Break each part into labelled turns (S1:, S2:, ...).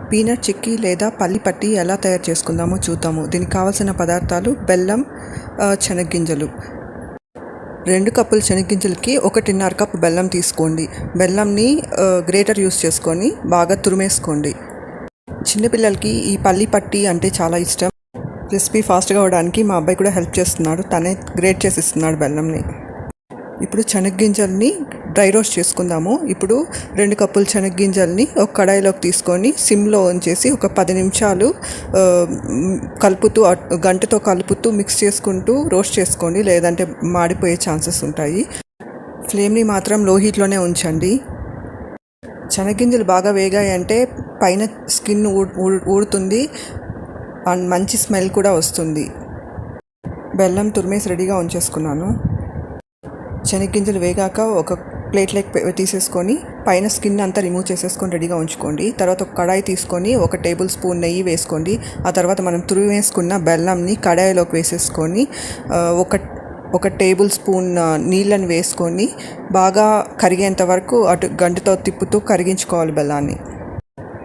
S1: Peanut chikki లేదా పల్లి పట్టి ఎలా తయారు చేసుకుందామో చూద్దాము. దీనికి కావాల్సిన పదార్థాలు బెల్లం, శనగ్గింజలు. 2 కప్పుల శనగ్గింజలకి 1.5 కప్పు బెల్లం తీసుకోండి. బెల్లంని గ్రేటర్ యూస్ చేసుకొని బాగా తురిమేసుకోండి. చిన్నపిల్లలకి ఈ పల్లి పట్టి అంటే చాలా ఇష్టం. రెసిపీ ఫాస్ట్గా అవడానికి మా అబ్బాయి కూడా హెల్ప్ చేస్తున్నాడు. తనే గ్రేట్ చేసి ఇస్తున్నాడు బెల్లంని. ఇప్పుడు శనగ్గింజల్ని డ్రై రోస్ట్ చేసుకుందాము. ఇప్పుడు 2 కప్పుల శనగ్గింజల్ని ఒక కడాయిలోకి తీసుకొని సిమ్లో ఉంచేసి ఒక 10 నిమిషాలు కలుపుతూ గంటతో కలుపుతూ మిక్స్ చేసుకుంటూ రోస్ట్ చేసుకోండి, లేదంటే మాడిపోయే ఛాన్సెస్ ఉంటాయి. ఫ్లేమ్ని మాత్రం లో హీట్లోనే ఉంచండి. శనగ్గింజలు బాగా వేగాయంటే పైన స్కిన్ ఊడుతుంది అండ్ మంచి స్మెల్ కూడా వస్తుంది. బెల్లం తురిమేసి రెడీగా ఉంచేసుకున్నాను. శనగ్గింజలు వేగాక ఒక ప్లేట్లోకి తీసేసుకొని పైన స్కిన్ అంతా రిమూవ్ చేసేసుకొని రెడీగా ఉంచుకోండి. తర్వాత ఒక కడాయి తీసుకొని 1 టేబుల్ స్పూన్ నెయ్యి వేసుకోండి. ఆ తర్వాత మనం తురిమేసుకున్న బెల్లంని కడాయిలోకి వేసేసుకొని ఒక టేబుల్ స్పూన్ నీళ్ళని వేసుకొని బాగా కరిగేంత వరకు అటు గంటతో తిప్పుతూ కరిగించుకోవాలి బెల్లాన్ని.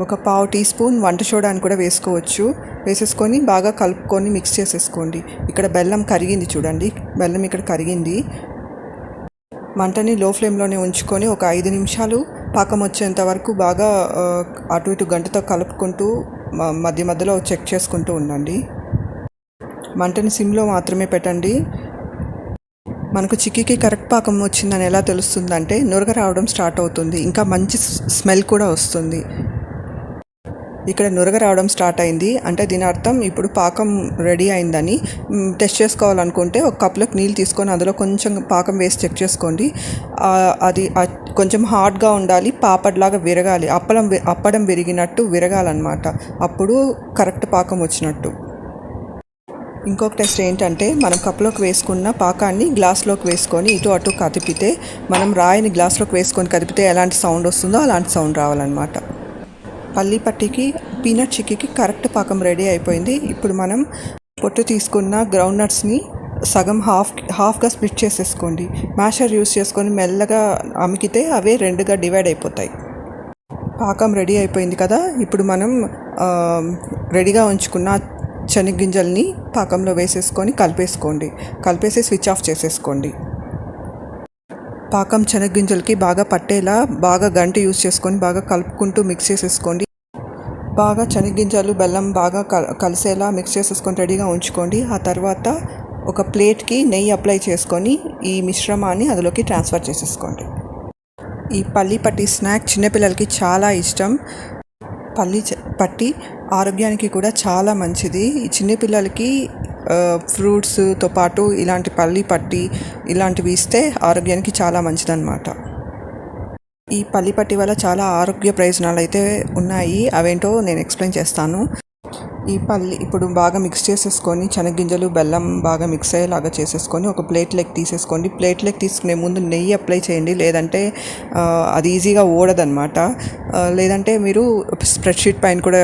S1: ఒక పావు టీ స్పూన్ వంట సోడాని కూడా వేసుకోవచ్చు. వేసేసుకొని బాగా కలుపుకొని మిక్స్ చేసేసుకోండి. ఇక్కడ బెల్లం కరిగింది చూడండి, బెల్లం ఇక్కడ కరిగింది. మంటని లో ఫ్లేమ్లోనే ఉంచుకొని ఒక 5 నిమిషాలు పాకం వచ్చేంత వరకు బాగా అటు ఇటు గంటతో కలుపుకుంటూ మధ్య మధ్యలో చెక్ చేసుకుంటూ ఉండండి. మంటని సిమ్లో మాత్రమే పెట్టండి. మనకు చిక్కీకి కరెక్ట్ పాకం వచ్చిందని ఎలా తెలుస్తుందంటే నురగ రావడం స్టార్ట్ అవుతుంది, ఇంకా మంచి స్మెల్ కూడా వస్తుంది. ఇక్కడ నురగ రావడం స్టార్ట్ అయింది అంటే దీని అర్థం ఇప్పుడు పాకం రెడీ అయిందని. టెస్ట్ చేసుకోవాలనుకుంటే ఒక కప్లోకి నీళ్ళు తీసుకొని అందులో కొంచెం పాకం వేసి చెక్ చేసుకోండి. అది కొంచెం హార్డ్గా ఉండాలి, పాపడ్లాగా విరగాలి, అప్పడం విరిగినట్టు విరగాలన్నమాట. అప్పుడు కరెక్ట్ పాకం వచ్చినట్టు. ఇంకొక టెస్ట్ ఏంటంటే మనం కప్లోకి వేసుకున్న పాకాన్ని గ్లాస్లోకి వేసుకొని ఇటు అటు కదిపితే, మనం రాయిని గ్లాస్లోకి వేసుకొని కదిపితే ఎలాంటి సౌండ్ వస్తుందో అలాంటి సౌండ్ రావాలన్నమాట. పల్లి పట్టికి పీనట్ చిక్కీకి కరెక్ట్ పాకం రెడీ అయిపోయింది. ఇప్పుడు మనం పొట్టు తీసుకున్న గ్రౌండ్ నట్స్ని సగం హాఫ్గా స్ప్లిట్ చేసేసుకోండి. మ్యాషర్ యూస్ చేసుకొని మెల్లగా అమికితే అవే 2గా డివైడ్ అయిపోతాయి. పాకం రెడీ అయిపోయింది కదా. ఇప్పుడు మనం రెడీగా ఉంచుకున్న శనగ్గింజల్ని పాకంలో వేసేసుకొని కలిపేసి స్విచ్ ఆఫ్ చేసేసుకోండి. పాకం శనగ్గింజలకి బాగా పట్టేలా బాగా గంట యూస్ చేసుకొని బాగా కలుపుకుంటూ మిక్స్ చేసేసుకోండి. బాగా శనగ్గింజలు బెల్లం బాగా కలిసేలా మిక్స్ చేసేసుకొని రెడీగా ఉంచుకోండి. ఆ తర్వాత ఒక ప్లేట్కి నెయ్యి అప్లై చేసుకొని ఈ మిశ్రమాన్ని అందులోకి ట్రాన్స్ఫర్ చేసేసుకోండి. ఈ పల్లి పట్టి స్నాక్ చిన్నపిల్లలకి చాలా ఇష్టం. పల్లి పట్టి ఆరోగ్యానికి కూడా చాలా మంచిది. ఈ చిన్నపిల్లలకి ఫ్రూట్స్తో పాటు ఇలాంటి పల్లి పట్టి ఇలాంటివి ఇస్తే ఆరోగ్యానికి చాలా మంచిదన్నమాట. ఈ పల్లి పట్టి వల్ల చాలా ఆరోగ్య ప్రయోజనాలు అయితే ఉన్నాయి. అవేంటో నేను ఎక్స్ప్లెయిన్ చేస్తాను. ఈ పల్లి ఇప్పుడు బాగా మిక్స్ చేసేసుకొని శనగ్గింజలు బెల్లం బాగా మిక్స్ అయ్యేలాగా చేసేసుకొని ఒక ప్లేట్లోకి తీసేసుకోండి. ప్లేట్లోకి తీసుకునే ముందు నెయ్యి అప్లై చేయండి, లేదంటే అది ఈజీగా ఓడదన్నమాట. లేదంటే మీరు స్ప్రెడ్షీట్ పైన కూడా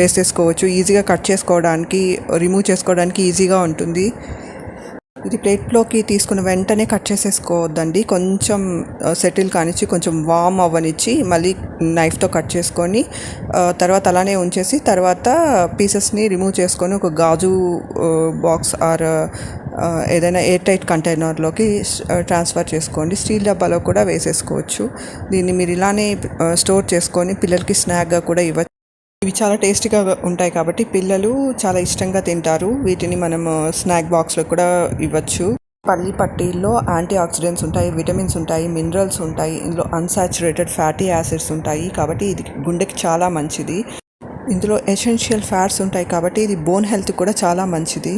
S1: వేసేసుకోవచ్చు. ఈజీగా కట్ చేసుకోవడానికి రిమూవ్ చేసుకోవడానికి ఈజీగా ఉంటుంది. ఇది ప్లేట్లోకి తీసుకున్న వెంటనే కట్ చేసేసుకోవద్దండి. కొంచెం సెటిల్ కానిచ్చి కొంచెం వామ్ అవ్వనిచ్చి మళ్ళీ నైఫ్తో కట్ చేసుకొని తర్వాత అలానే ఉంచేసి తర్వాత పీసెస్ని రిమూవ్ చేసుకొని ఒక గాజు బాక్స్ ఆర్ ఏదైనా ఎయిర్ టైట్ కంటైనర్లోకి ట్రాన్స్ఫర్ చేసుకోండి. స్టీల్ డబ్బాలో కూడా వేసేసుకోవచ్చు. దీన్ని మీరు ఇలానే స్టోర్ చేసుకొని పిల్లలకి స్నాక్గా కూడా ఇవ్వచ్చు. ఇవి చాలా టేస్టీగా ఉంటాయి కాబట్టి పిల్లలు చాలా ఇష్టంగా తింటారు. వీటిని మనం స్నాక్ బాక్స్లో కూడా ఇవ్వచ్చు. పల్లి పట్టీల్లో యాంటీ ఆక్సిడెంట్స్ ఉంటాయి, విటమిన్స్ ఉంటాయి, మినరల్స్ ఉంటాయి, ఇందులో అన్సాచురేటెడ్ ఫ్యాటీ యాసిడ్స్ ఉంటాయి కాబట్టి ఇది గుండెకి చాలా మంచిది. ఇందులో ఎసెన్షియల్ ఫ్యాట్స్ ఉంటాయి కాబట్టి ఇది బోన్ హెల్త్ కూడా చాలా మంచిది.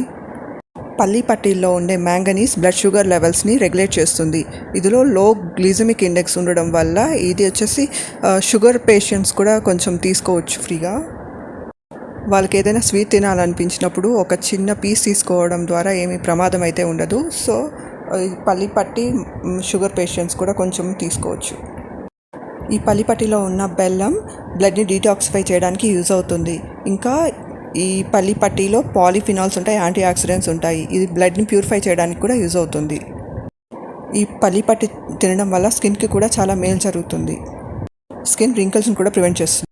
S1: పల్లి పట్టీల్లో ఉండే మ్యాంగనీస్ బ్లడ్ షుగర్ లెవెల్స్ని రెగ్యులేట్ చేస్తుంది. ఇందులో లో గ్లిసమిక్ ఇండెక్స్ ఉండడం వల్ల ఇది వచ్చేసి షుగర్ పేషెంట్స్ కూడా కొంచెం తీసుకోవచ్చు ఫ్రీగా. వాళ్ళకి ఏదైనా స్వీట్ తినాలనిపించినప్పుడు ఒక చిన్న పీస్ తీసుకోవడం ద్వారా ఏమీ ప్రమాదం అయితే ఉండదు. సో పల్లి పట్టి షుగర్ పేషెంట్స్ కూడా కొంచెం తీసుకోవచ్చు. ఈ పల్లి పట్టిలో ఉన్న బెల్లం బ్లడ్ని డీటాక్సిఫై చేయడానికి యూజ్ అవుతుంది. ఇంకా ఈ పల్లి పట్టీలో పాలిఫినాల్స్ ఉంటాయి, యాంటీ ఆక్సిడెంట్స్ ఉంటాయి. ఇది బ్లడ్ని ప్యూరిఫై చేయడానికి కూడా యూజ్ అవుతుంది. ఈ పల్లి పట్టి తినడం వల్ల స్కిన్కి కూడా చాలా మేలు జరుగుతుంది. స్కిన్ రింకిల్స్ని కూడా ప్రివెంట్ చేస్తుంది.